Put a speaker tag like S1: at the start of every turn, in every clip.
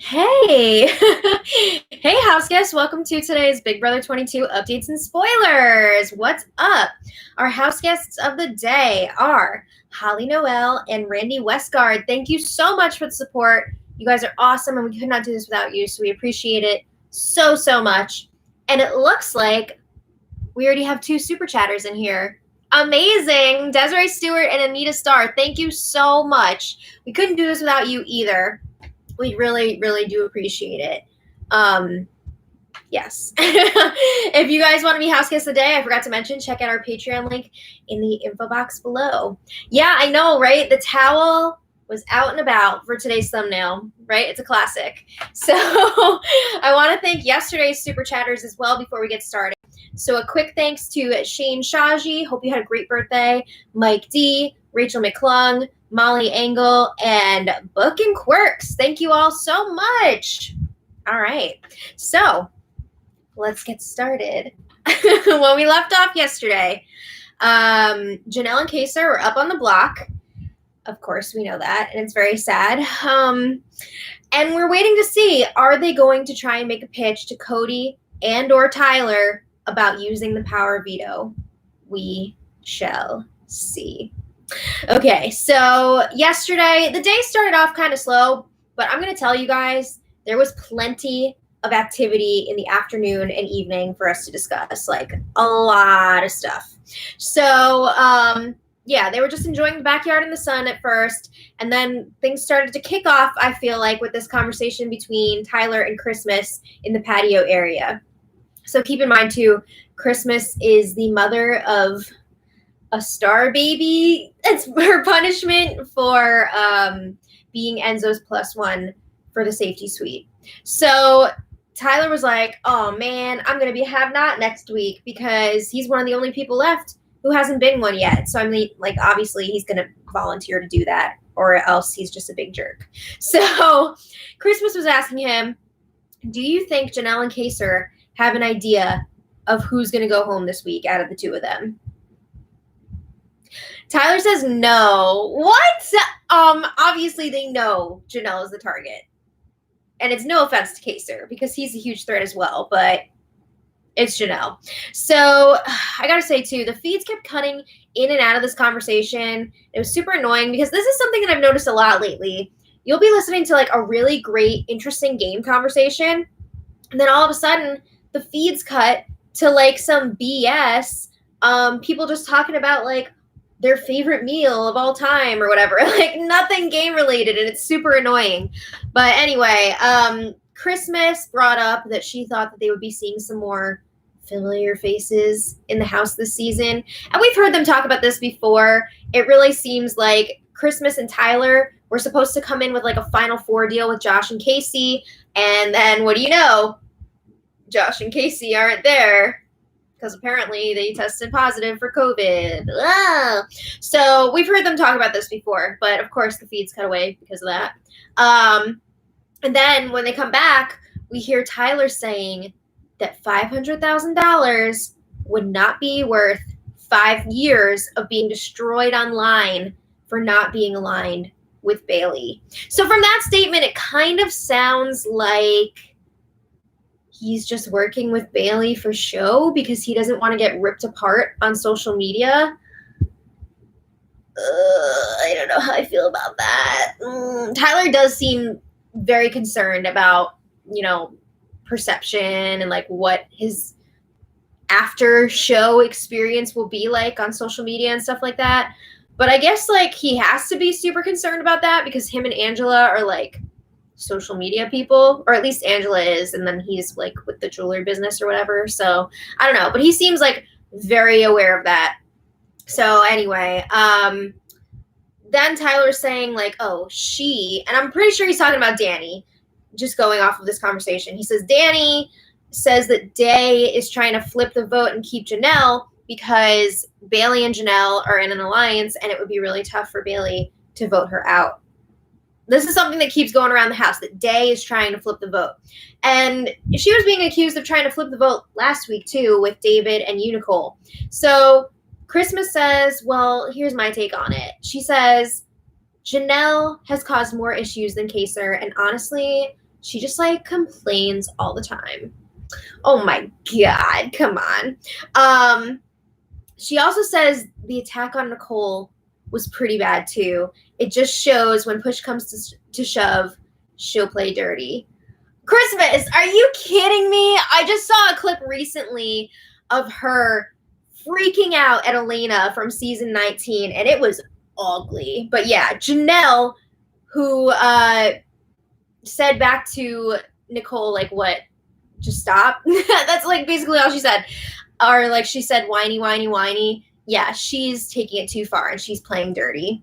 S1: Hey! Hey, house guests, welcome to today's Big Brother 22 updates and spoilers. What's up? Our house guests of the day are Holly Noel and Randy Westgard. Thank you so much for the support. You guys are awesome, and we could not do this without you, so we appreciate it so, so much. And it looks like we already have two super chatters in here. Amazing! Desiree Stewart and Anita Starr, thank you so much. We couldn't do this without you either. We really, really do appreciate it. Yes. If you guys want to be house guests today, I forgot to mention, check out our Patreon link in the info box below. Yeah, I know, right? The towel was out and about for today's thumbnail, right? It's a classic. So I want to thank yesterday's super chatters as well before we get started. So a quick thanks to Shane Shaji. Hope you had a great birthday. Mike D, Rachel McClung, Molly Engel, and Book and Quirks. Thank you all so much. All right. So let's get started. When we left off yesterday, Janelle and Kaysar were up on the block. Of course, we know that, and it's very sad. And we're waiting to see, are they going to try and make a pitch to Cody and or Tyler about using the power veto? We shall see. Okay, so yesterday, the day started off kind of slow, but I'm going to tell you guys, there was plenty of activity in the afternoon and evening for us to discuss, like a lot of stuff. So, yeah, they were just enjoying the backyard in the sun at first, and then things started to kick off, I feel like, with this conversation between Tyler and Christmas in the patio area. So keep in mind, too, Christmas is the mother of a star baby. It's her punishment for being Enzo's +1 for the safety suite. So Tyler was like, oh man, I'm going to be have-not next week because he's one of the only people left who hasn't been one yet. So I mean, like, obviously he's going to volunteer to do that, or else he's just a big jerk. So Christmas was asking him, do you think Janelle and Kaysar have an idea of who's going to go home this week out of the two of them? Tyler says no. What? Obviously they know Janelle is the target. And it's no offense to Kaysar because he's a huge threat as well, but it's Janelle. So I gotta say too, the feeds kept cutting in and out of this conversation. It was super annoying because this is something that I've noticed a lot lately. You'll be listening to like a really great, interesting game conversation, and then all of a sudden the feeds cut to like some BS. People just talking about like their favorite meal of all time or whatever, like nothing game related, and it's super annoying. But anyway, Christmas brought up that she thought that they would be seeing some more familiar faces in the house this season. And we've heard them talk about this before. It really seems like Christmas and Tyler were supposed to come in with like a Final Four deal with Josh and Casey. And then what do you know? Josh and Casey aren't there, because apparently they tested positive for COVID. Ah. So we've heard them talk about this before, but of course the feeds cut away because of that. And then when they come back, we hear Tyler saying that $500,000 would not be worth 5 years of being destroyed online for not being aligned with Bailey. So from that statement, it kind of sounds like he's just working with Bailey for show because he doesn't want to get ripped apart on social media. I don't know how I feel about that. Tyler does seem very concerned about, you know, perception and like what his after show experience will be like on social media and stuff like that. But I guess like he has to be super concerned about that because him and Angela are like social media people, or at least Angela is, and then he's like with the jewelry business or whatever. So I don't know, but he seems like very aware of that. So anyway, then Tyler's saying like, oh, she, and I'm pretty sure he's talking about Danny, just going off of this conversation. He says Danny says that Day is trying to flip the vote and keep Janelle because Bailey and Janelle are in an alliance and it would be really tough for Bailey to vote her out. This is something that keeps going around the house, that Day is trying to flip the vote. And she was being accused of trying to flip the vote last week, too, with David and Nicole. So Christmas says, well, here's my take on it. She says, Janelle has caused more issues than Kaysar, and honestly, She just like complains all the time. Oh my God, come on. She also says the attack on Nicole was pretty bad too. It just shows when push comes to shove, she'll play dirty. Christmas, are you kidding me? I just saw a clip recently of her freaking out at Elena from season 19, and it was ugly. But yeah, Janelle, who said back to Nicole, like, what? Just stop? That's like basically all she said. Or like she said, whiny, whiny, whiny. Yeah, she's taking it too far and she's playing dirty.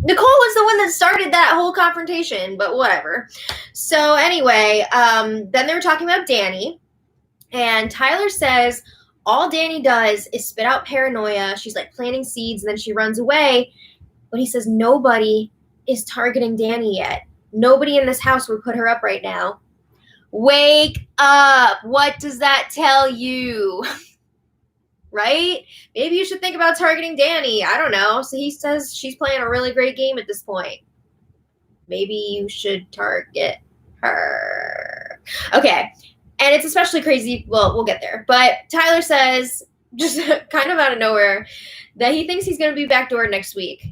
S1: Nicole was the one that started that whole confrontation, but whatever. So anyway, then they were talking about Danny, and Tyler says all Danny does is spit out paranoia. She's like planting seeds, and then she runs away. But he says nobody is targeting Danny yet. Nobody in this house would put her up right now. Wake up. What does that tell you? Right? Maybe you should think about targeting Danny. I don't know. So he says she's playing a really great game at this point. Maybe you should target her. Okay. And it's especially crazy. Well, we'll get there. But Tyler says, just kind of out of nowhere, that he thinks he's going to be backdoored next week.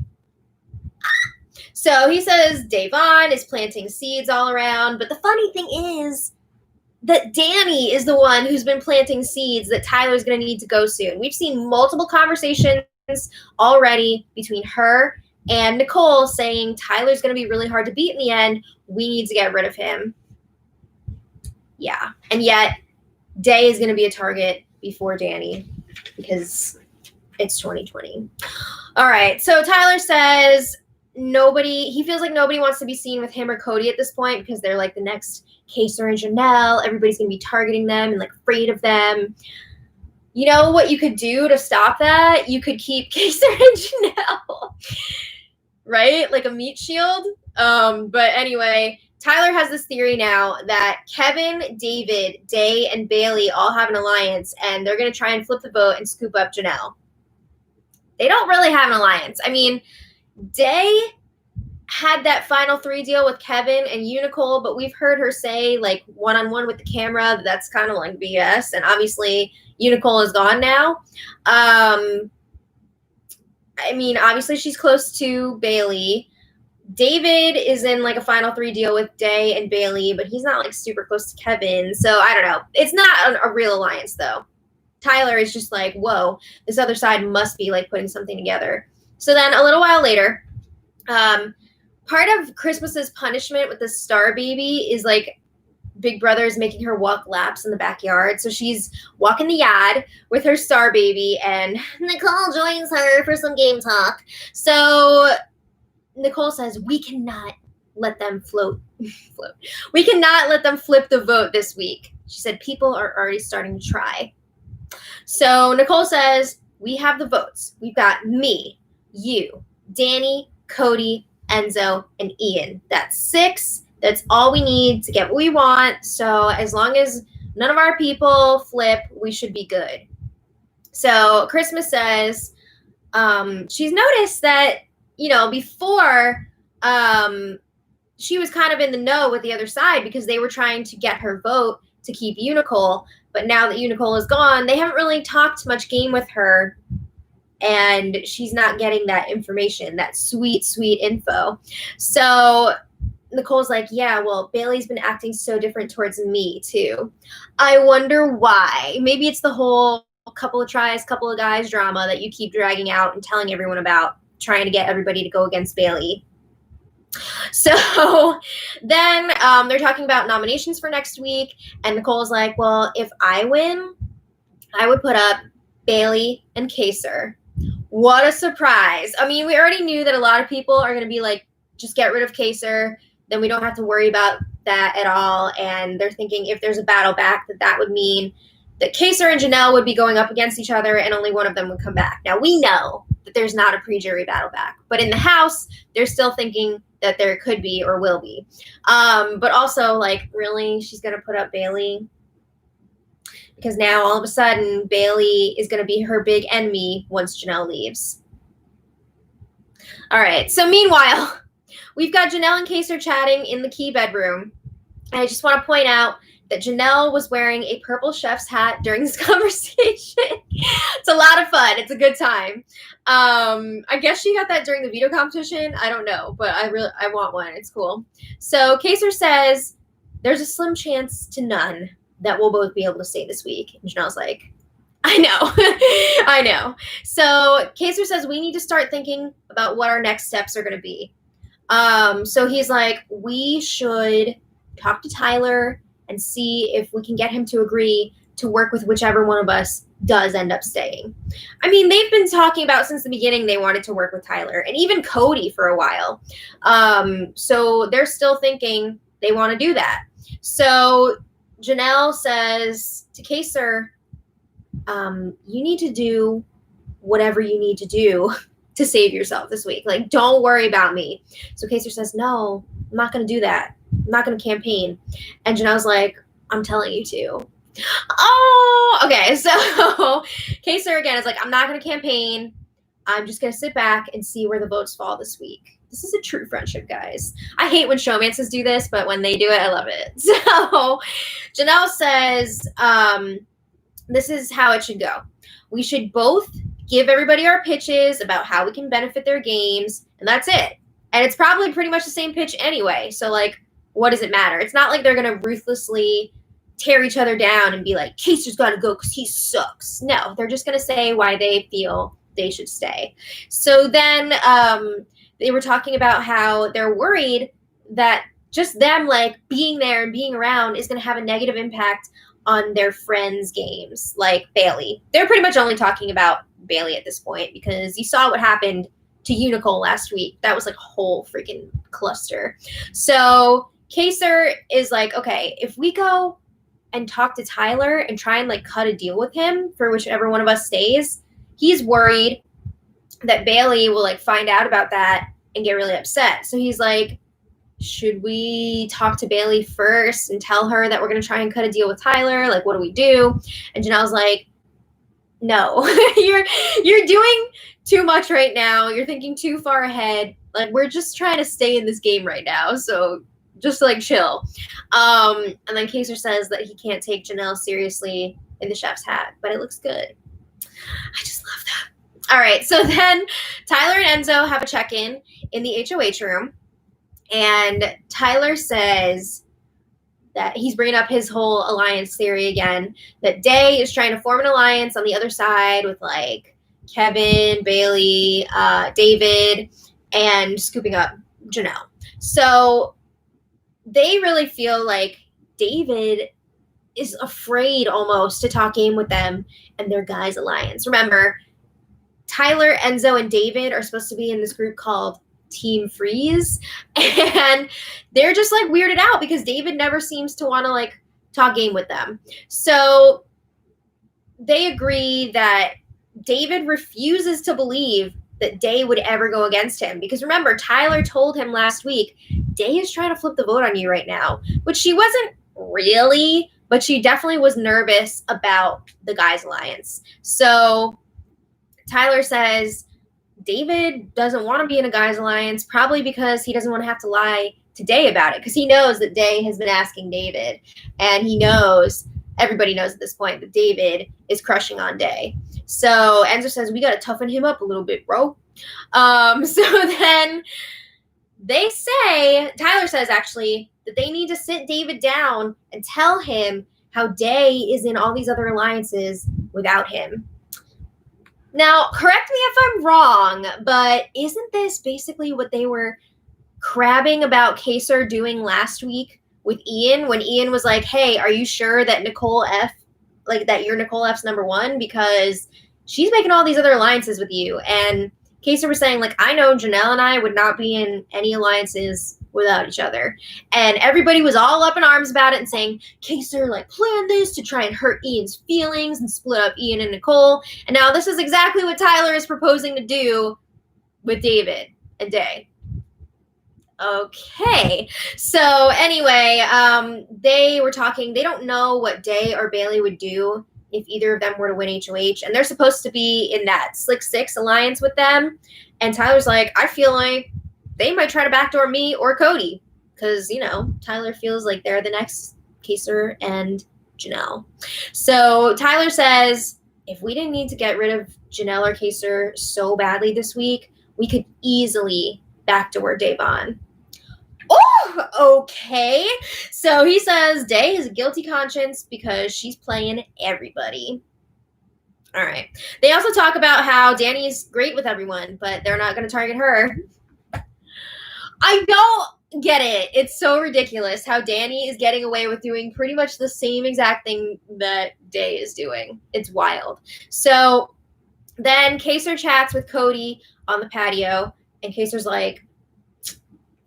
S1: So he says Davon is planting seeds all around. But the funny thing is that Danny is the one who's been planting seeds that Tyler's going to need to go soon. We've seen multiple conversations already between her and Nicole saying Tyler's going to be really hard to beat in the end. We need to get rid of him. Yeah. And yet, Day is going to be a target before Danny because it's 2020. All right. So Tyler says he feels like nobody wants to be seen with him or Cody at this point because they're like the next Kaser and Janelle. Everybody's going to be targeting them and like afraid of them. You know what you could do to stop that? You could keep Kaser and Janelle, right? Like a meat shield. But anyway, Tyler has this theory now that Kevin, David, Day, and Bailey all have an alliance, and they're going to try and flip the vote and scoop up Janelle. They don't really have an alliance. I mean, Day had that final 3 deal with Kevin and Nicole, but we've heard her say, like, one-on-one with the camera, that's kind of like BS. And obviously, Nicole is gone now. I mean, obviously, she's close to Bailey. David is in, like, a final 3 deal with Day and Bailey, but he's not, like, super close to Kevin. So, I don't know. It's not a real alliance, though. Tyler is just like, whoa, this other side must be, like, putting something together. So then a little while later, part of Christmas's punishment with the star baby is like Big Brother is making her walk laps in the backyard. So she's walking the yard with her star baby, and Nicole joins her for some game talk. So Nicole says, we cannot let them float. We cannot let them flip the vote this week. She said people are already starting to try. So Nicole says, we have the votes. We've got me, you, Danny, Cody, Enzo, and Ian. That's 6. That's all we need to get what we want. So as long as none of our people flip, we should be good. So Christmas says she's noticed that, you know, before she was kind of in the know with the other side because they were trying to get her vote to keep Nicole. But now that Nicole is gone, they haven't really talked much game with her. And she's not getting that information, that sweet, sweet info. So Nicole's like, yeah, well, Bailey's been acting so different towards me, too. I wonder why. Maybe it's the whole couple of tries, couple of guys drama that you keep dragging out and telling everyone about, trying to get everybody to go against Bailey. So then they're talking about nominations for next week. And Nicole's like, well, if I win, I would put up Bailey and Kaser. What a surprise. I mean, we already knew that a lot of people are going to be like, just get rid of Kaser. Then we don't have to worry about that at all. And they're thinking if there's a battle back, that would mean that Kaser and Janelle would be going up against each other and only one of them would come back. Now, we know that there's not a pre-jury battle back. But in the house, they're still thinking that there could be or will be. But also, like, really? She's going to put up Bailey? Because now, all of a sudden, Bailey is going to be her big enemy once Janelle leaves. All right. So, meanwhile, we've got Janelle and Kaser chatting in the key bedroom. And I just want to point out that Janelle was wearing a purple chef's hat during this conversation. It's a lot of fun. It's a good time. I guess she got that during the veto competition. I don't know, but I want one. It's cool. So Kaser says there's a slim chance to none that we'll both be able to stay this week. And Janelle's like, I know. I know. So Kaser says we need to start thinking about what our next steps are going to be. So he's like, we should talk to Tyler and see if we can get him to agree to work with whichever one of us does end up staying. I mean, they've been talking about since the beginning they wanted to work with Tyler, and even Cody for a while. So they're still thinking they want to do that. So Janelle says to Kaser, you need to do whatever you need to do to save yourself this week. Like, don't worry about me. So Kaser says, no, I'm not going to do that. I'm not going to campaign. And Janelle's like, I'm telling you to. Oh, okay. So Kaser again is like, I'm not going to campaign. I'm just going to sit back and see where the votes fall this week. This is a true friendship, guys. I hate when showmances do this, but when they do it, I love it. So Janelle says, this is how it should go. We should both give everybody our pitches about how we can benefit their games, and that's it. And it's probably pretty much the same pitch anyway. So, like, what does it matter? It's not like they're going to ruthlessly tear each other down and be like, Kaser's got to go because he sucks. No, they're just going to say why they feel they should stay. So then they were talking about how they're worried that just them, like, being there and being around is going to have a negative impact on their friends' games, like Bailey. They're pretty much only talking about Bailey at this point because you saw what happened to you, Nicole, last week. That was like a whole freaking cluster. So Kaser is like, okay, if we go and talk to Tyler and try and like cut a deal with him for whichever one of us stays, he's worried that Bailey will like find out about that and get really upset. So he's like, should we talk to Bailey first and tell her that we're going to try and cut a deal with Tyler? Like, what do we do? And Janelle's like, no, you're doing too much right now. You're thinking too far ahead. Like, we're just trying to stay in this game right now. So just like chill. And then Kaser says that he can't take Janelle seriously in the chef's hat, but it looks good. I just love that. All right. So then Tyler and Enzo have a check-in in the HOH room. And Tyler says that he's bringing up his whole alliance theory again, that Day is trying to form an alliance on the other side with like Kevin, Bailey, David, and scooping up Janelle. So they really feel like David is afraid almost to talk game with them and their guys' alliance. Remember, Tyler, Enzo, and David are supposed to be in this group called Team Freeze, and they're just like weirded out because David never seems to want to like talk game with them. So they agree that David refuses to believe that Day would ever go against him because remember, Tyler told him last week, Day is trying to flip the vote on you right now, which she wasn't really, but she definitely was nervous about the guys' alliance. So Tyler says David doesn't want to be in a guys' alliance, probably because he doesn't want to have to lie to Day about it, because he knows that Day has been asking David, and he knows, everybody knows at this point, that David is crushing on Day. So Enzo says, we got to toughen him up a little bit, bro. So then they say, Tyler says actually, that they need to sit David down and tell him how Day is in all these other alliances without him. Now, correct me if I'm wrong, but isn't this basically what they were crabbing about Kaser doing last week with Ian, when Ian was like, hey, are you sure that Nicole F, like that you're Nicole F's number one? Because she's making all these other alliances with you. And Kaser was saying, like, I know Janelle and I would not be in any alliances without each other. And everybody was all up in arms about it and saying, Kaser, like, planned this to try and hurt Ian's feelings and split up Ian and Nicole. And now this is exactly what Tyler is proposing to do with David and Day. Okay. So anyway, they were talking. They don't know what Day or Bailey would do if either of them were to win HOH. And they're supposed to be in that Slick Six alliance with them. And Tyler's like, I feel like they might try to backdoor me or Cody. because, Tyler feels like they're the next Kaser and Janelle. So Tyler says, if we didn't need to get rid of Janelle or Kaser so badly this week, we could easily backdoor Davon. Oh, okay. So he says Day has a guilty conscience because she's playing everybody. All right. They also talk about how Danny's great with everyone, but they're not going to target her. I don't get it. It's so ridiculous how Danny is getting away with doing pretty much the same exact thing that Day is doing. It's wild. So then Kaser chats with Cody on the patio, and Kaser's like,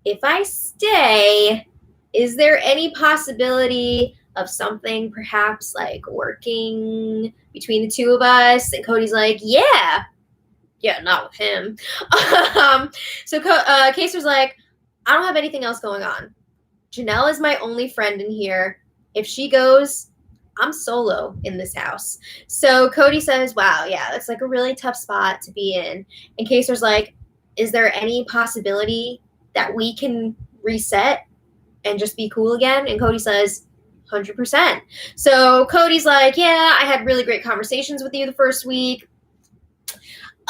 S1: if I stay, is there any possibility of something perhaps like working between the two of us? And Cody's like, yeah, not with him. So Kaser's like, I don't have anything else going on. Janelle is my only friend in here. If she goes, I'm solo in this house. So Cody says, wow, yeah, that's like a really tough spot to be in. And Kaser's like, is there any possibility that we can reset and just be cool again? And Cody says, 100%. So Cody's like, yeah, I had really great conversations with you the first week.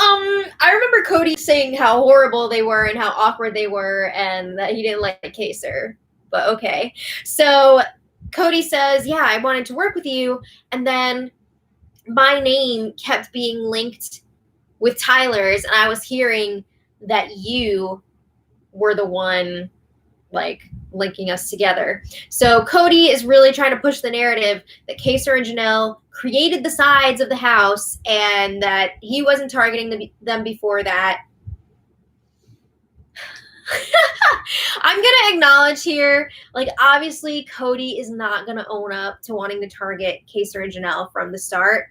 S1: I remember Cody saying how horrible they were and how awkward they were and that he didn't like Kaser. But okay. So Cody says, yeah, I wanted to work with you. And then my name kept being linked with Tyler's, and I was hearing that you were the one like linking us together. So Cody is really trying to push the narrative that Kaser and Janelle created the sides of the house and that he wasn't targeting them before that. I'm going to acknowledge here, like, obviously Cody is not going to own up to wanting to target Kaser and Janelle from the start.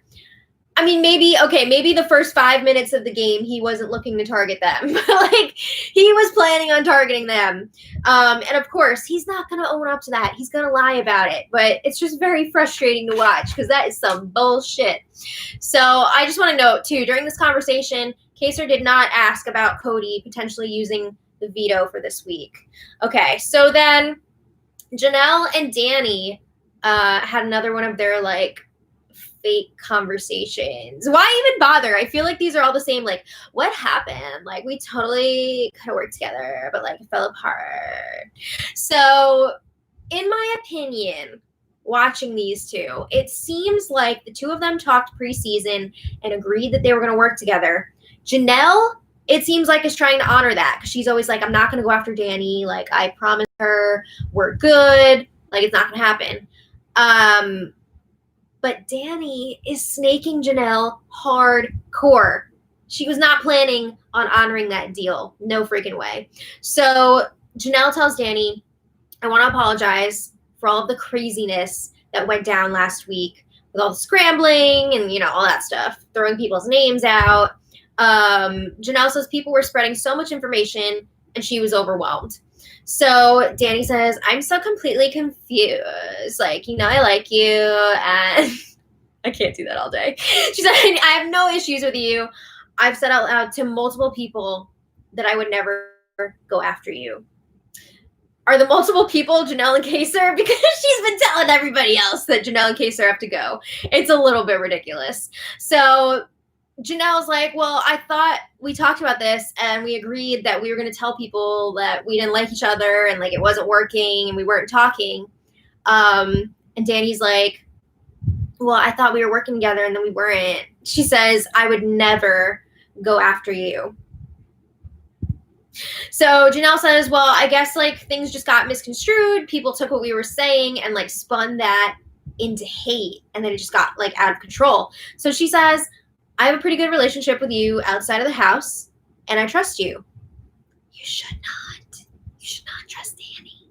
S1: I mean, maybe the first 5 minutes of the game, he wasn't looking to target them. Like, he was planning on targeting them. And of course, he's not going to own up to that. He's going to lie about it. But it's just very frustrating to watch because that is some bullshit. So I just want to note, too, during this conversation, Kaser did not ask about Cody potentially using the veto for this week. Okay, so then Janelle and Danny had another one of their, like, fake conversations. Why even bother? I feel like these are all the same. Like, what happened? Like, we totally could have worked together, but like it fell apart. So, in my opinion, watching these two, it seems like the two of them talked preseason and agreed that they were going to work together. Janelle, it seems like, is trying to honor that because she's always like, I'm not going to go after Danny. Like, I promised her we're good. Like, it's not going to happen. But Danny is snaking Janelle hardcore. She was not planning on honoring that deal. No freaking way. So Janelle tells Danny, I want to apologize for all of the craziness that went down last week with all the scrambling and, all that stuff, throwing people's names out. Janelle says people were spreading so much information and she was overwhelmed. So Danny says, I'm so completely confused. Like, I like you, and I can't do that all day. She said, I have no issues with you. I've said out loud to multiple people that I would never go after you. Are the multiple people Janelle and Kaser? Because she's been telling everybody else that Janelle and Kaser have to go. It's a little bit ridiculous. So Janelle's like, well, I thought we talked about this and we agreed that we were going to tell people that we didn't like each other and like it wasn't working and we weren't talking. And Danny's like, well, I thought we were working together and then we weren't. She says, I would never go after you. So Janelle says, well, I guess like things just got misconstrued. People took what we were saying and like spun that into hate and then it just got like out of control. So she says, I have a pretty good relationship with you outside of the house, and I trust you. You should not. You should not trust Danny.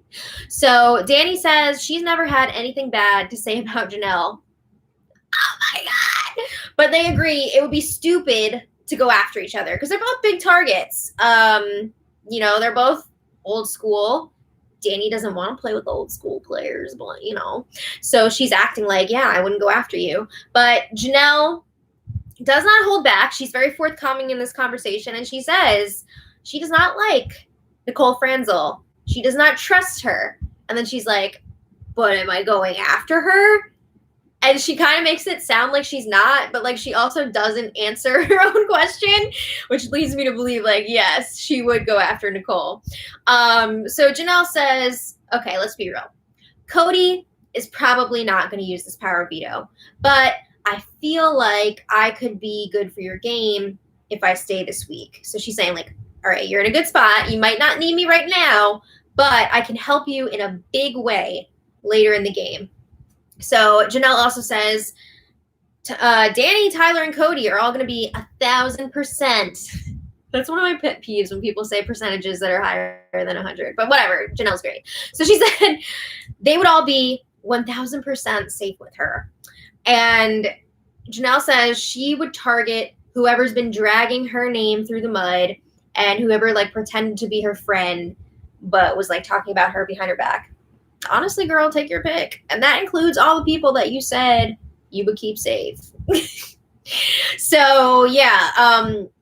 S1: So Danny says she's never had anything bad to say about Janelle. Oh, my God. But they agree it would be stupid to go after each other because they're both big targets. They're both old school. Danny doesn't want to play with old school players, but, So she's acting like, yeah, I wouldn't go after you. But Janelle does not hold back. She's very forthcoming in this conversation, and she says she does not like Nicole Franzel. she does not trust her. And then she's like, but am I going after her? And she kind of makes it sound like she's not, but like she also doesn't answer her own question, which leads me to believe like, yes, she would go after Nicole. So Janelle says, okay, let's be real. Cody is probably not going to use this power of veto, but I feel like I could be good for your game if I stay this week. So she's saying like, all right, you're in a good spot. You might not need me right now, but I can help you in a big way later in the game. So Janelle also says, Danny, Tyler, and Cody are all going to be 1,000%. That's one of my pet peeves when people say percentages that are higher than 100. But whatever, Janelle's great. So she said they would all be 1,000% safe with her. And Janelle says she would target whoever's been dragging her name through the mud and whoever like pretended to be her friend but was like talking about her behind her back. Honestly, girl, take your pick. And that includes all the people that you said you would keep safe. So, yeah,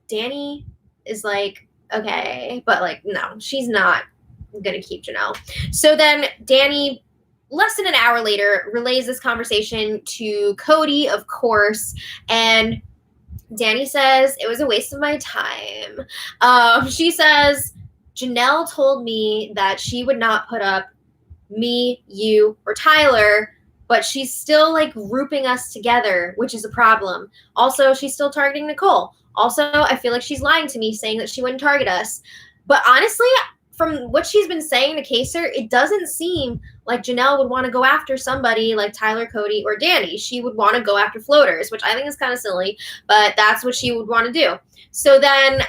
S1: Danny is like, okay, but like, no, she's not going to keep Janelle. So then Danny, less than an hour later, relays this conversation to Cody, of course, and Danny says, it was a waste of my time. She says, Janelle told me that she would not put up me, you, or Tyler, but she's still like grouping us together, which is a problem. Also, she's still targeting Nicole. Also, I feel like she's lying to me, saying that she wouldn't target us. But honestly, from what she's been saying to Kaser, it doesn't seem like Janelle would want to go after somebody like Tyler, Cody, or Danny. She would want to go after floaters, which I think is kind of silly, but that's what she would want to do. So then,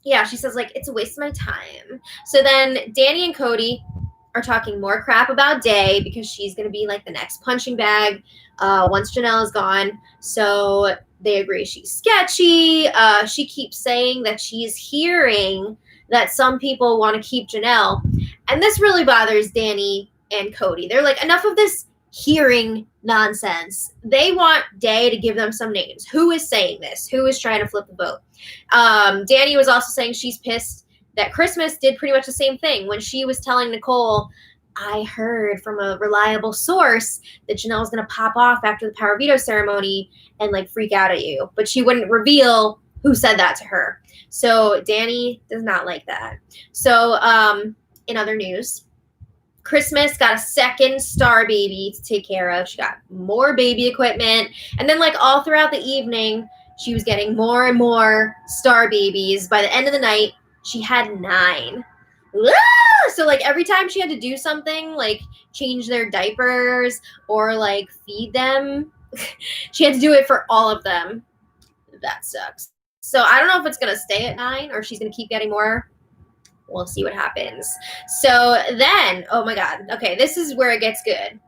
S1: yeah, she says, like, it's a waste of my time. So then Danny and Cody are talking more crap about Day because she's going to be like the next punching bag once Janelle is gone. So they agree she's sketchy. She keeps saying that she's hearing that some people want to keep Janelle. And this really bothers Danny and Cody. They're like, enough of this hearing nonsense. They want Day to give them some names. Who is saying this? Who is trying to flip the vote? Danny was also saying she's pissed that Christmas did pretty much the same thing when she was telling Nicole, I heard from a reliable source that Janelle was going to pop off after the power veto ceremony and like freak out at you, but she wouldn't reveal who said that to her. So Danny does not like that. So in other news, Christmas got a second star baby to take care of. She got more baby equipment. And then like all throughout the evening, she was getting more and more star babies. By the end of the night, she had 9. So like every time she had to do something like change their diapers or like feed them, she had to do it for all of them. That sucks. So I don't know if it's going to stay at 9 or if she's going to keep getting more. We'll see what happens. So then, oh my God. Okay, this is where it gets good.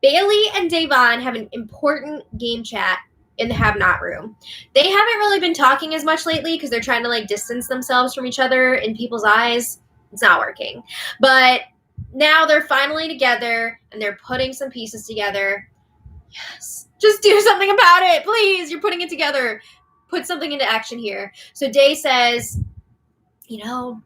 S1: Bailey and Davon have an important game chat in the have not room. They haven't really been talking as much lately because they're trying to like distance themselves from each other in people's eyes. It's not working. But now they're finally together and they're putting some pieces together. Yes. Just do something about it, please. You're putting it together. Put something into action here. So Day says, you know,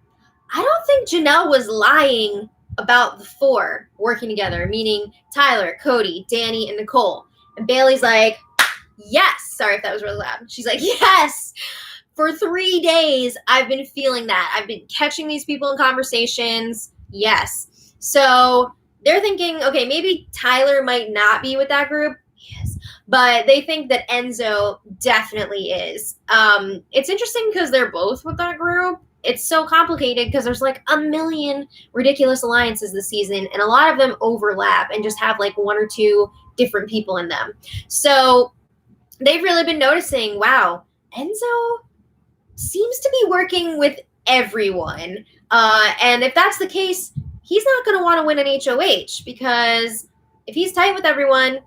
S1: I don't think Janelle was lying about the 4 working together, meaning Tyler, Cody, Danny, and Nicole. And Bailey's like, yes. Sorry if that was really loud. She's like, yes. For 3 days, I've been feeling that. I've been catching these people in conversations. Yes. So they're thinking, okay, maybe Tyler might not be with that group. Yes. But they think that Enzo definitely is. It's interesting because they're both with that group. It's so complicated because there's like a million ridiculous alliances this season, and a lot of them overlap and just have like 1 or 2 different people in them. So they've really been noticing, wow, Enzo seems to be working with everyone. And if that's the case, he's not going to want to win an HOH because if he's tight with everyone,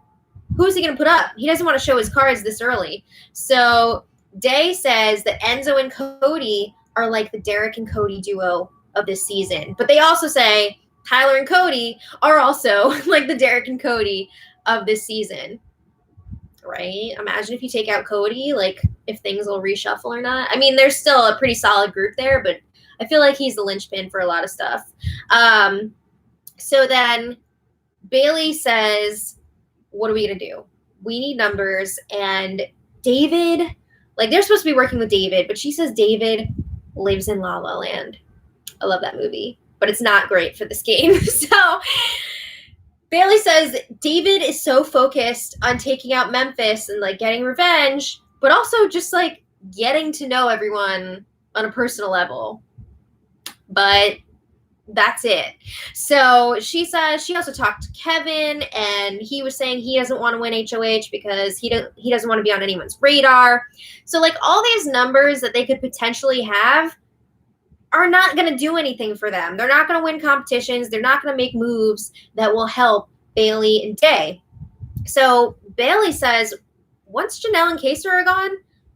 S1: who's he going to put up? He doesn't want to show his cards this early. So Day says that Enzo and Cody are like the Derek and Cody duo of this season. But they also say Tyler and Cody are also like the Derek and Cody of this season. Right? Imagine if you take out Cody, like if things will reshuffle or not. I mean, there's still a pretty solid group there, but I feel like he's the linchpin for a lot of stuff. So then Bailey says, what are we going to do? We need numbers. And David, like they're supposed to be working with David, but she says David lives in La La Land. I love that movie, but it's not great for this game. So Bailey says David is so focused on taking out Memphis and like getting revenge, but also just like getting to know everyone on a personal level. But that's it. So she says she also talked to Kevin, and he was saying he doesn't want to win HOH because he doesn't want to be on anyone's radar. So like all these numbers that they could potentially have are not going to do anything for them. They're not going to win competitions. They're not going to make moves that will help Bailey and Day. So Bailey says once Janelle and Kaser are gone,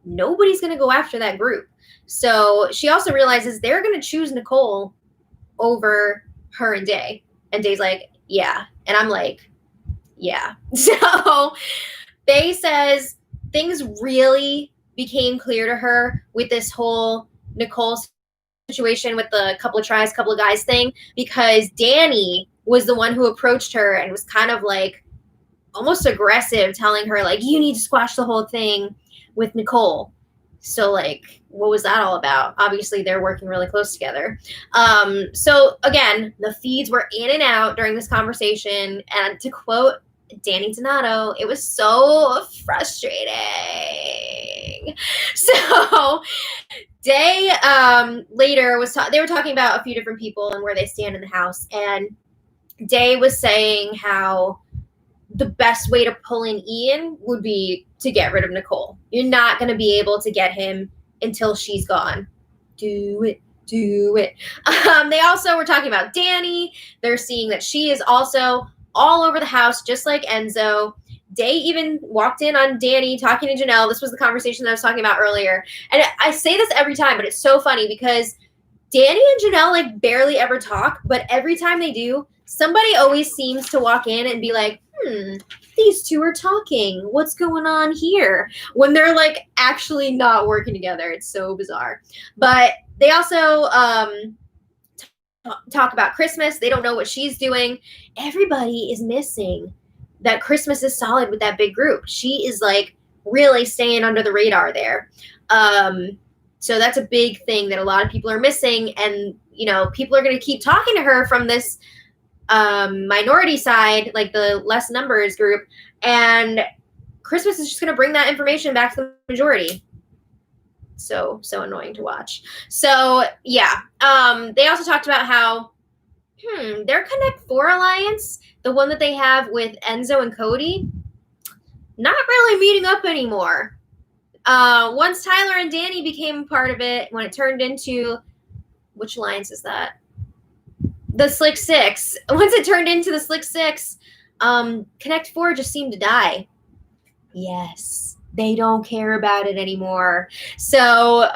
S1: nobody's going to go after that group. So she also realizes they're going to choose Nicole over her and Day. And Day's like, yeah. And I'm like, yeah. So Bay says things really became clear to her with this whole Nicole situation with the couple of tries, couple of guys thing, because Danny was the one who approached her and was kind of like almost aggressive, telling her like, you need to squash the whole thing with Nicole. So like, what was that all about? Obviously they're working really close together. So again, the feeds were in and out during this conversation. And to quote Danny Donato, it was so frustrating. So Day later they were talking about a few different people and where they stand in the house. And Day was saying how the best way to pull in Ian would be to get rid of Nicole. You're not going to be able to get him until she's gone. Do it. They also were talking about Danny. They're seeing that she is also all over the house, just like Enzo. Day even walked in on Danny talking to Janelle. This was the conversation that I was talking about earlier. And I say this every time, but it's so funny because Danny and Janelle like barely ever talk, but every time they do, somebody always seems to walk in and be like, these two are talking. What's going on here? When they're like actually not working together. It's so bizarre. But they also talk about Christmas. They don't know what she's doing. Everybody is missing that Christmas is solid with that big group. She is like really staying under the radar there. So that's a big thing that a lot of people are missing. And, you know, people are going to keep talking to her from this minority side, like the less numbers group, and Christmas is just going to bring that information back to the majority. So annoying to watch. So yeah, they also talked about how their Connect 4 alliance, the one that they have with Enzo and Cody, not really meeting up anymore. Once Tyler and Danny became part of it, when it turned into, which alliance is that? The Slick Six. Once it turned into the Slick Six, Connect 4 just seemed to die. Yes, they don't care about it anymore. So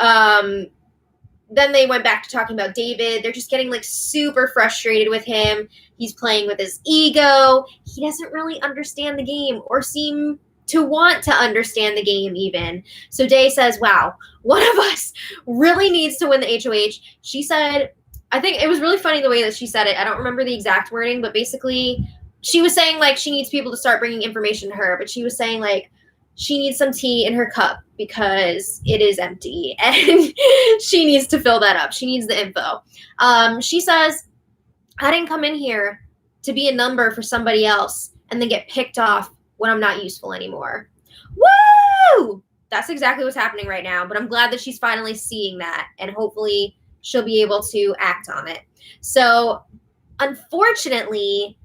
S1: then they went back to talking about David. They're just getting like super frustrated with him. He's playing with his ego. He doesn't really understand the game or seem to want to understand the game even. So Day says, wow, one of us really needs to win the HOH. She said, I think it was really funny the way that she said it. I don't remember the exact wording, but basically she was saying like she needs people to start bringing information to her, but she was saying like she needs some tea in her cup because it is empty and she needs to fill that up. She needs the info. She says, I didn't come in here to be a number for somebody else and then get picked off when I'm not useful anymore. Woo! That's exactly what's happening right now, but I'm glad that she's finally seeing that, and hopefully she'll be able to act on it. So unfortunately,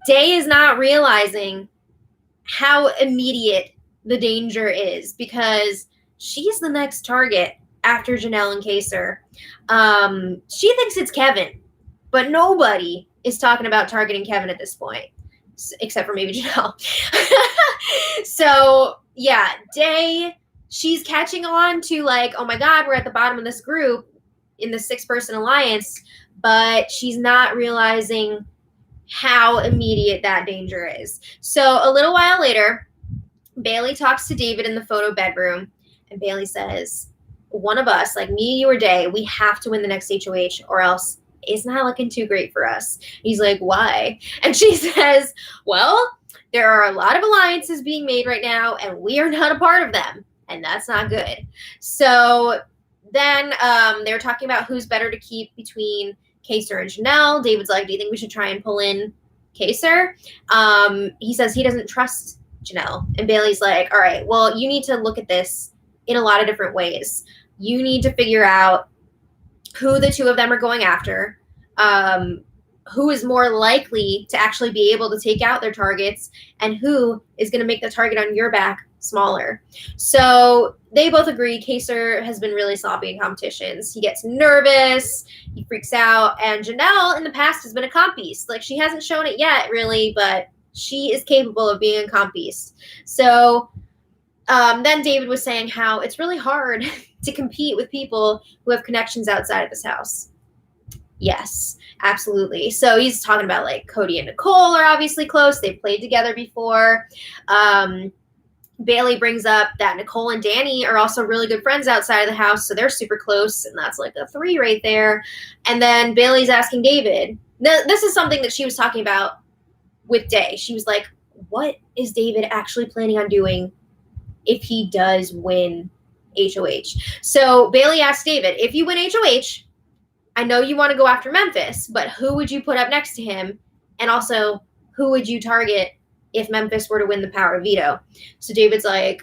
S1: Day is not realizing how immediate the danger is because she's the next target after Janelle and Kaser. She thinks it's Kevin, but nobody is talking about targeting Kevin at this point, except for maybe Janelle. So yeah, Day, she's catching on to like, oh my God, we're at the bottom of this group in the 6-person alliance, but she's not realizing how immediate that danger is. So a little while later, Bailey talks to David in the photo bedroom, and Bailey says, one of us, like me, you, or Day, we have to win the next HOH or else it's not looking too great for us. He's like, why? And she says, well, there are a lot of alliances being made right now, and we are not a part of them, and that's not good. So then they were talking about who's better to keep between Kaser and Janelle. David's like, do you think we should try and pull in Kaser? He says he doesn't trust Janelle. And Bailey's like, all right, well, you need to look at this in a lot of different ways. You need to figure out who the two of them are going after, who is more likely to actually be able to take out their targets, and who is going to make the target on your back smaller. So they both agree Kaser has been really sloppy in competitions. He gets nervous, he freaks out, and Janelle in the past has been a comp beast. Like, she hasn't shown it yet, really, but she is capable of being a comp beast. So then David was saying how it's really hard to compete with people who have connections outside of this house. Yes, absolutely. So he's talking about like Cody and Nicole are obviously close. They've played together before. Bailey brings up that Nicole and Danny are also really good friends outside of the house, so they're super close, and that's like a 3 right there. And then Bailey's asking David. This is something that she was talking about with Day. She was like, what is David actually planning on doing if he does win HOH? So Bailey asked David, if you win HOH, I know you want to go after Memphis, but who would you put up next to him? And also, who would you target if Memphis were to win the power of veto? So David's like,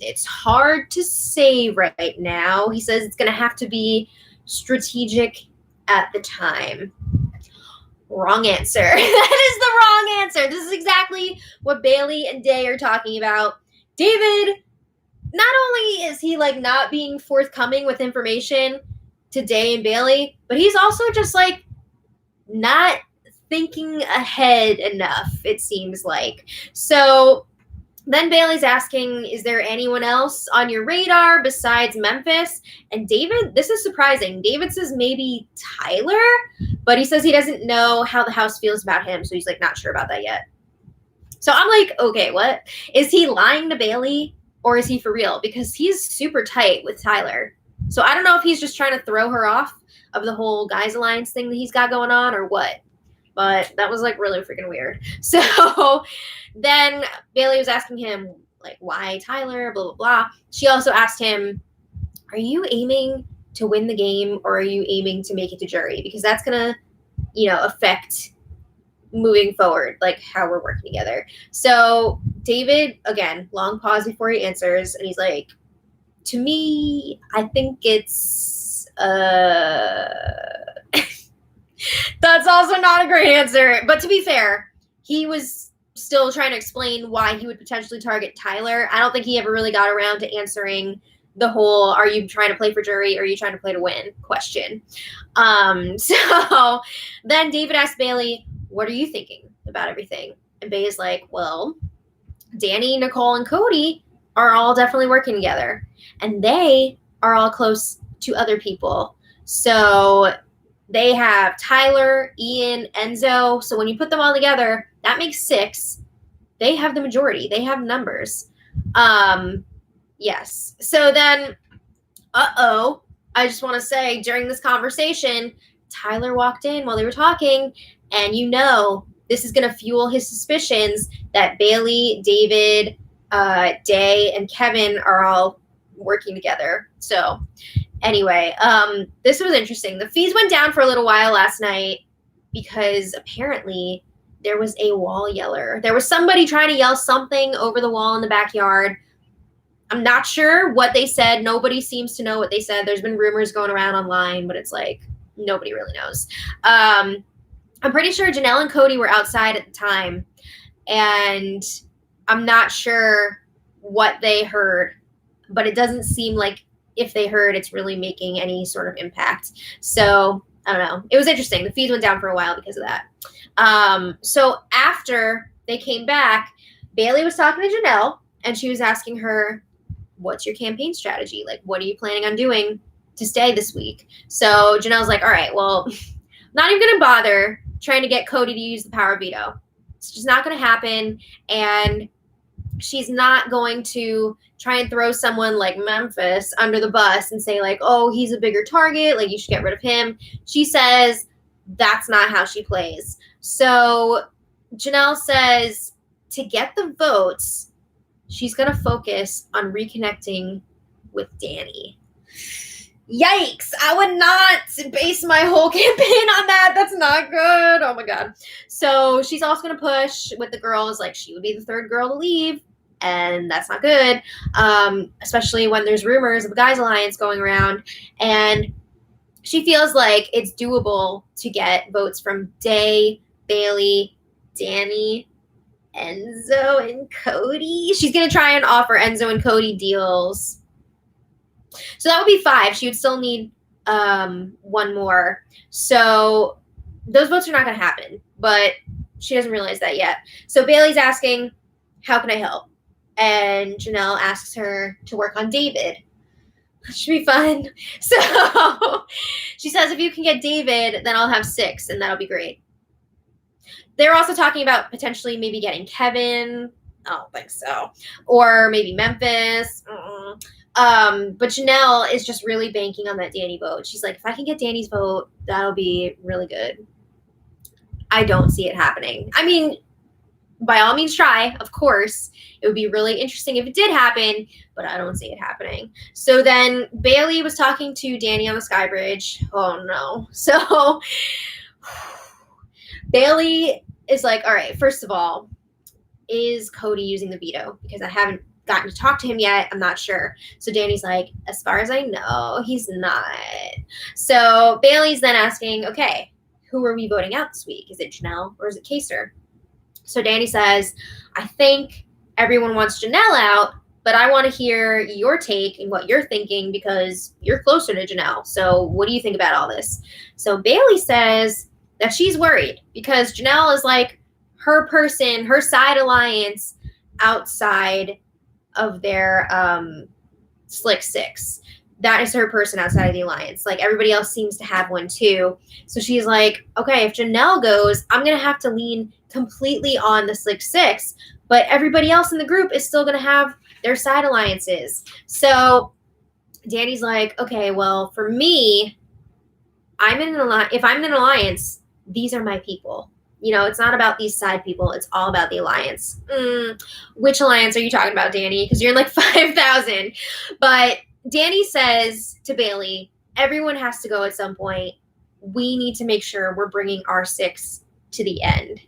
S1: it's hard to say right now. He says it's going to have to be strategic at the time. Wrong answer. That is the wrong answer. This is exactly what Bailey and Day are talking about. David, not only is he like not being forthcoming with information to Day and Bailey, but he's also just like not thinking ahead enough, it seems like. So then Bailey's asking, is there anyone else on your radar besides Memphis? And David, this is surprising. David says maybe Tyler, but he says he doesn't know how the house feels about him. So he's like not sure about that yet. So I'm like, okay, what? Is he lying to Bailey or is he for real? Because he's super tight with Tyler. So I don't know if he's just trying to throw her off of the whole guys alliance thing that he's got going on or what. But that was like really freaking weird. So then Bailey was asking him like, why Tyler, blah, blah, blah. She also asked him, are you aiming to win the game or are you aiming to make it to jury? Because that's going to, affect moving forward, like how we're working together. So David, again, long pause before he answers. And he's like, to me, I think it's, that's also not a great answer. But to be fair, he was still trying to explain why he would potentially target Tyler. I don't think he ever really got around to answering the whole, are you trying to play for jury or are you trying to play to win question. So then David asked Bailey, what are you thinking about everything? And Bailey's like, well, Danny, Nicole, and Cody are all definitely working together. And they are all close to other people. So they have Tyler, Ian, Enzo. So when you put them all together, that makes 6. They have the majority. They have numbers. Yes. So then, I just want to say during this conversation, Tyler walked in while they were talking, and this is going to fuel his suspicions that Bailey, David, Day, and Kevin are all working together. So anyway, this was interesting. The fees went down for a little while last night because apparently there was a wall yeller. There was somebody trying to yell something over the wall in the backyard. I'm not sure what they said. Nobody seems to know what they said. There's been rumors going around online, but it's like nobody really knows. I'm pretty sure Janelle and Cody were outside at the time, and I'm not sure what they heard, but it doesn't seem like if they heard it's really making any sort of impact. So I don't know. It was interesting. The fees went down for a while because of that. So after they came back, Bailey was talking to Janelle, and she was asking her, what's your campaign strategy? Like, what are you planning on doing to stay this week? So Janelle's like, all right, well, not even going to bother trying to get Cody to use the power veto. It's just not going to happen. And she's not going to try and throw someone like Memphis under the bus and say like, oh, he's a bigger target, like you should get rid of him. She says that's not how she plays. So Janelle says to get the votes, she's going to focus on reconnecting with Danny. Yikes, I would not base my whole campaign on that. That's not good. Oh my God. So she's also going to push with the girls, like she would be the third girl to leave, and that's not good, especially when there's rumors of a guys alliance going around. And she feels like it's doable to get votes from Day, Bailey, Danny, Enzo, and Cody. She's going to try and offer Enzo and Cody deals. So that would be 5. She would still need 1 more. So those votes are not going to happen, but she doesn't realize that yet. So Bailey's asking, how can I help? And Janelle asks her to work on David. That should be fun. So she says, if you can get David, then I'll have 6, and that'll be great. They're also talking about potentially maybe getting Kevin. I don't think so. Or maybe Memphis. But Janelle is just really banking on that Danny vote. She's like, if I can get Danny's vote, that'll be really good. I don't see it happening. I mean, by all means try, of course. It would be really interesting if it did happen, but I don't see it happening. So then Bailey was talking to Danny on the Sky Bridge. Oh no. So Bailey is like, all right, first of all, is Cody using the veto? Because I haven't gotten to talk to him yet. I'm not sure. So Danny's like, as far as I know, he's not. So Bailey's then asking, okay, who are we voting out this week? Is it Janelle or is it Kaser? So Danny says, I think everyone wants Janelle out, but I want to hear your take and what you're thinking because you're closer to Janelle. So what do you think about all this? So Bailey says that she's worried because Janelle is like her person, her side alliance outside of their Slick Six. That is her person outside of the alliance. Like everybody else seems to have one too. So she's like, okay, if Janelle goes, I'm going to have to lean completely on the Slick Six, but everybody else in the group is still going to have their side alliances. So Danny's like, okay, well, for me, if I'm in an alliance, these are my people. You know, it's not about these side people. It's all about the alliance. Which alliance are you talking about, Danny? Because you're in like 5,000. But Danny says to Bailey, everyone has to go at some point. We need to make sure we're bringing our 6 to the end.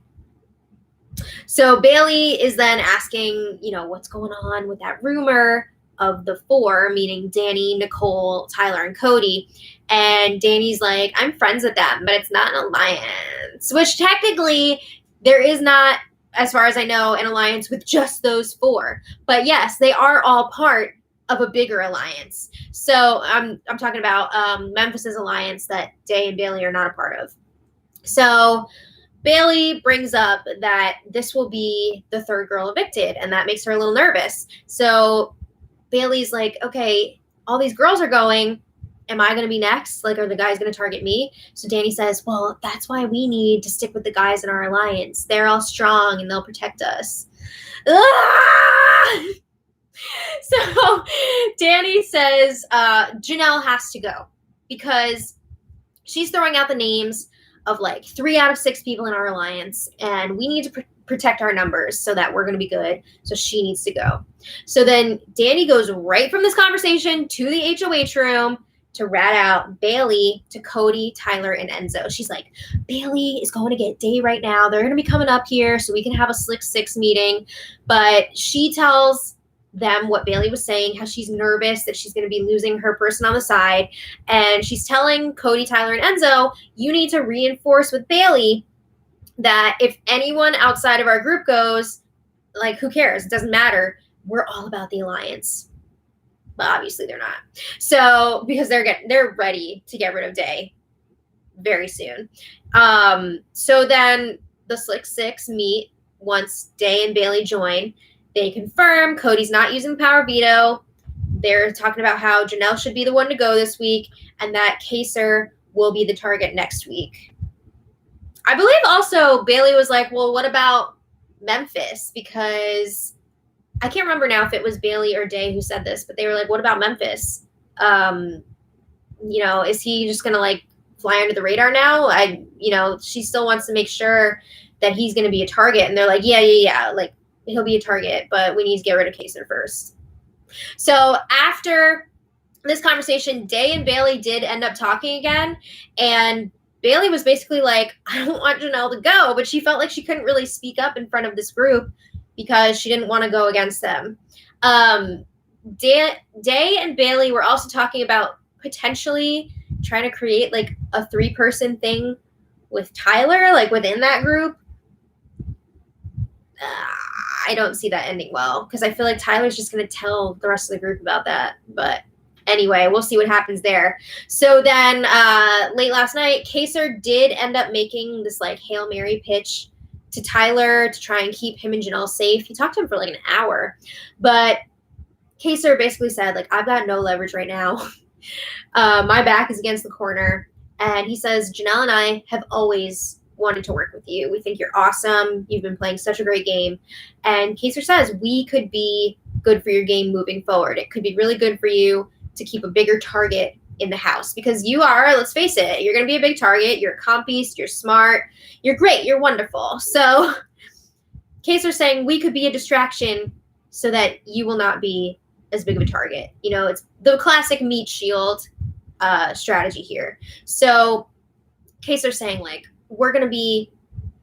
S1: So Bailey is then asking, you know, what's going on with that rumor of the 4, meaning Danny, Nicole, Tyler, and Cody. And Danny's like, I'm friends with them, but it's not an alliance. Which technically there is not, as far as I know, an alliance with just those 4. But yes, they are all part of a bigger alliance. So I'm talking about Memphis's alliance that Day and Bailey are not a part of. So Bailey brings up that this will be the 3rd girl evicted, and that makes her a little nervous. So Bailey's like, okay, all these girls are going. Am I going to be next? Like, are the guys going to target me? So Danny says, well, that's why we need to stick with the guys in our alliance. They're all strong and they'll protect us. So Danny says Janelle has to go because she's throwing out the names of like 3 out of 6 people in our alliance, and we need to protect our numbers so that we're going to be good. So she needs to go. So then Danny goes right from this conversation to the HOH room to rat out Bailey to Cody, Tyler, and Enzo. She's like, Bailey is going to get Day right now. They're going to be coming up here so we can have a Slick Six meeting. But she tells them what Bailey was saying, how she's nervous that she's going to be losing her person on the side. And she's telling Cody, Tyler, and Enzo, you need to reinforce with Bailey that if anyone outside of our group goes, like, who cares? It doesn't matter. We're all about the alliance. But obviously they're not. So because they're ready to get rid of Day very soon. So then the Slick Six meet once Day and Bailey join. They confirm Cody's not using the power veto. They're talking about how Janelle should be the one to go this week and that Kaser will be the target next week. I believe also Bailey was like, well, what about Memphis? Because I can't remember now if it was Bailey or Day who said this, but they were like, what about Memphis? Is he just going to like fly under the radar now? She still wants to make sure that he's going to be a target. And they're like, yeah. Like, he'll be a target, but we need to get rid of Kaser first. So after this conversation, Day and Bailey did end up talking again. And Bailey was basically like, I don't want Janelle to go, but she felt like she couldn't really speak up in front of this group because she didn't want to go against them. Day and Bailey were also talking about potentially trying to create like a 3-person thing with Tyler, like within that group. I don't see that ending well because I feel like Tyler's just going to tell the rest of the group about that. But anyway, we'll see what happens there. So then late last night, Kaser did end up making this like Hail Mary pitch to Tyler to try and keep him and Janelle safe. He talked to him for like an hour, but Kaser basically said, like, I've got no leverage right now. My back is against the corner. And he says, Janelle and I have always wanted to work with you. We think you're awesome. You've been playing such a great game. And Kaser says, we could be good for your game moving forward. It could be really good for you to keep a bigger target in the house because you are, let's face it, you're going to be a big target. You're a comp beast. You're smart. You're great. You're wonderful. So Kaser's saying we could be a distraction so that you will not be as big of a target. It's the classic meat shield strategy here. So Kaser's saying, like, we're going to be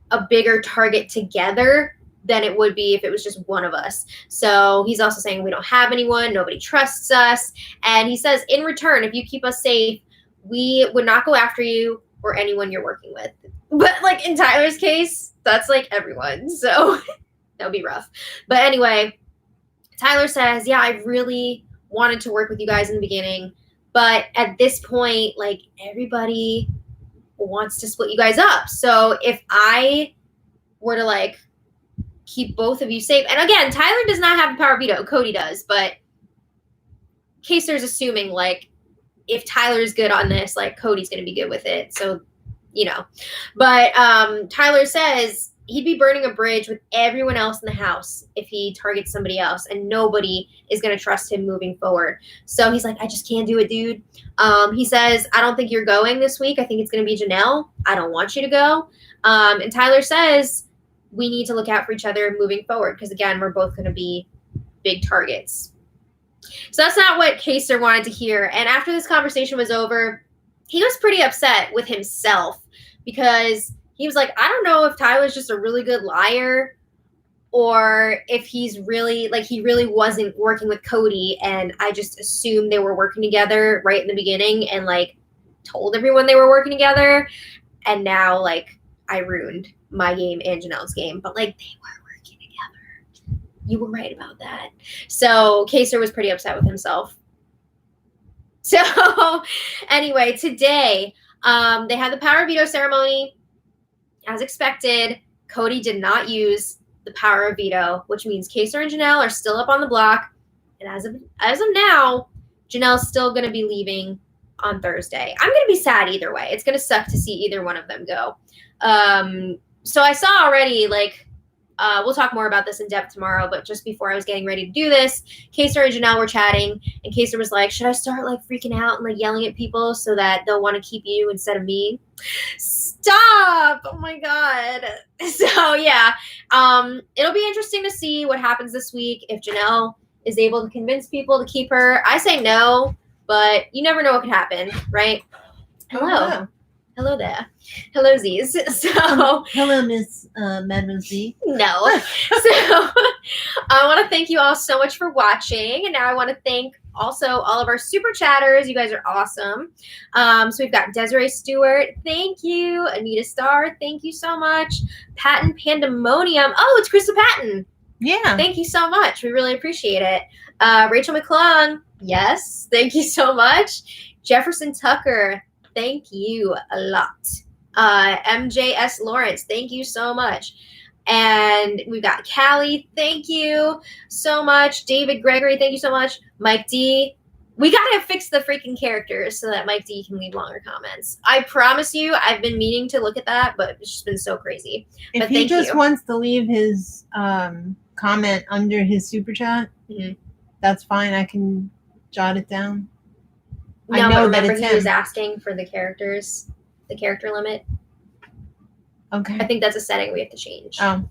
S1: a bigger target together than it would be if it was just one of us. So he's also saying we don't have anyone, nobody trusts us. And he says, in return, if you keep us safe, we would not go after you or anyone you're working with. But like in Tyler's case, that's like everyone. So that would be rough. But anyway, Tyler says, yeah, I really wanted to work with you guys in the beginning. But at this point, like, everybody wants to split you guys up. So if I were to like keep both of you safe, and again, Tyler does not have the power veto, Cody does, but Kaser's assuming like if Tyler's good on this, like Cody's going to be good with it. So, but Tyler says he'd be burning a bridge with everyone else in the house if he targets somebody else, and nobody is going to trust him moving forward. So he's like, I just can't do it, dude. He says, I don't think you're going this week. I think it's going to be Janelle. I don't want you to go. And Tyler says, we need to look out for each other moving forward because, again, we're both going to be big targets. So that's not what Kaser wanted to hear. And after this conversation was over, he was pretty upset with himself because he was like, I don't know if Tyler's just a really good liar or if he's really, like, he really wasn't working with Cody and I just assumed they were working together right in the beginning and, like, told everyone they were working together. And now, like, I ruined my game and Janelle's game. But, like, they were working together. You were right about that. So Kaser was pretty upset with himself. So, anyway, today they had the power veto ceremony. As expected, Cody did not use the power of veto, which means Kaser and Janelle are still up on the block. And as of now, Janelle's still going to be leaving on Thursday. I'm going to be sad either way. It's going to suck to see either one of them go. So I saw already, like, we'll talk more about this in depth tomorrow, but just before I was getting ready to do this, Kaser and Janelle were chatting, and Kaser was like, should I start, like, freaking out and, like, yelling at people so that they'll want to keep you instead of me? Stop! Oh, my God. So, yeah, it'll be interesting to see what happens this week if Janelle is able to convince people to keep her. I say no, but you never know what could happen, right? Hello. Hello there. Hello, Z's. So,
S2: hello, Miss Madam Z.
S1: No. So, I want to thank you all so much for watching. And now I want to thank also all of our super chatters. You guys are awesome. So we've got Desiree Stewart. Thank you. Anita Starr. Thank you so much. Patton Pandemonium. Oh, it's Krista Patton.
S2: Yeah.
S1: Thank you so much. We really appreciate it. Rachel McClung. Yes. Thank you so much. Jefferson Tucker. Thank you a lot. MJS Lawrence, thank you so much. And we've got Callie, thank you so much. David Gregory, thank you so much. Mike D. We got to fix the freaking characters so that Mike D can leave longer comments. I promise you, I've been meaning to look at that, but it's just been so crazy.
S2: If he just wants to leave his comment under his super chat,
S1: Mhm.
S2: that's fine. I can jot it down.
S1: No,
S2: I
S1: but
S2: know that
S1: remember
S2: it's
S1: he was
S2: him.
S1: asking for the character limit.
S2: Okay.
S1: I think that's a setting we have to change.
S2: Oh.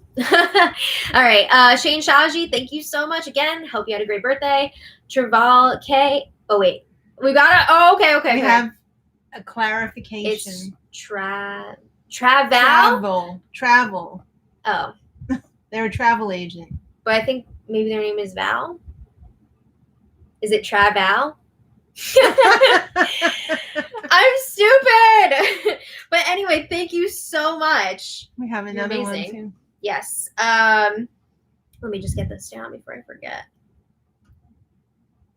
S1: All right. Shane Shaji, thank you so much again. Hope you had a great birthday. Traval K. Oh, wait. We got it. Oh, okay.
S2: We have a clarification.
S1: It's Traval?
S2: Travel.
S1: Oh.
S2: They're a travel agent.
S1: But I think maybe their name is Val. Is it Traval? I'm stupid. But anyway, thank you so much.
S2: We have another one too.
S1: Yes. Let me just get this down before I forget.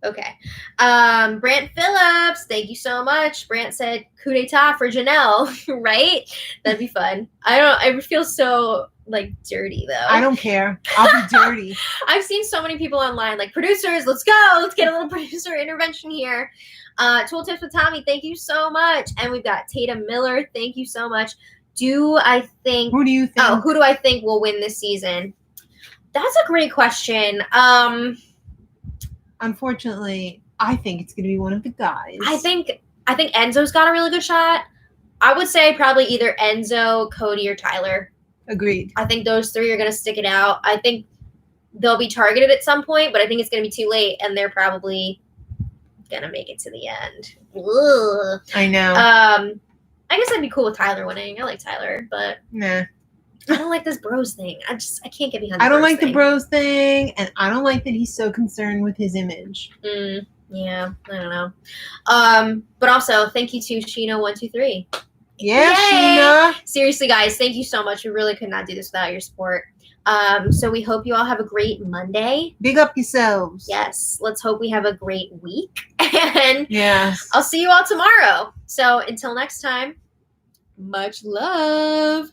S1: Okay. Brant Phillips, thank you so much. Brant said coup d'etat for Janelle, right? That'd be fun. I feel so like dirty though.
S2: I don't care. I'll be dirty.
S1: I've seen so many people online like, producers, let's go. Let's get a little producer intervention here. Tooltips with Tommy, thank you so much. And we've got Tatum Miller, thank you so much. Who do you think? Oh, who do I think will win this season? That's a great question.
S2: Unfortunately, I think it's going to be one of the guys.
S1: I think Enzo's got a really good shot. I would say probably either Enzo, Cody, or Tyler.
S2: Agreed.
S1: I think those three are going to stick it out. I think they'll be targeted at some point, but I think it's going to be too late, and they're probably going to make it to the end. Ugh.
S2: I know.
S1: I guess I'd be cool with Tyler winning. I like Tyler, but
S2: nah.
S1: I don't like this bros thing. I can't get behind.
S2: I don't like the bros thing, and I don't like that he's so concerned with his image.
S1: Yeah, I don't know. But also, thank you to Sheena123.
S2: Yeah,
S1: Yay!
S2: Sheena.
S1: Seriously, guys, thank you so much. We really could not do this without your support. So we hope you all have a great Monday.
S2: Big up yourselves.
S1: Yes. Let's hope we have a great week. And
S2: yes,
S1: I'll see you all tomorrow. So until next time, much love.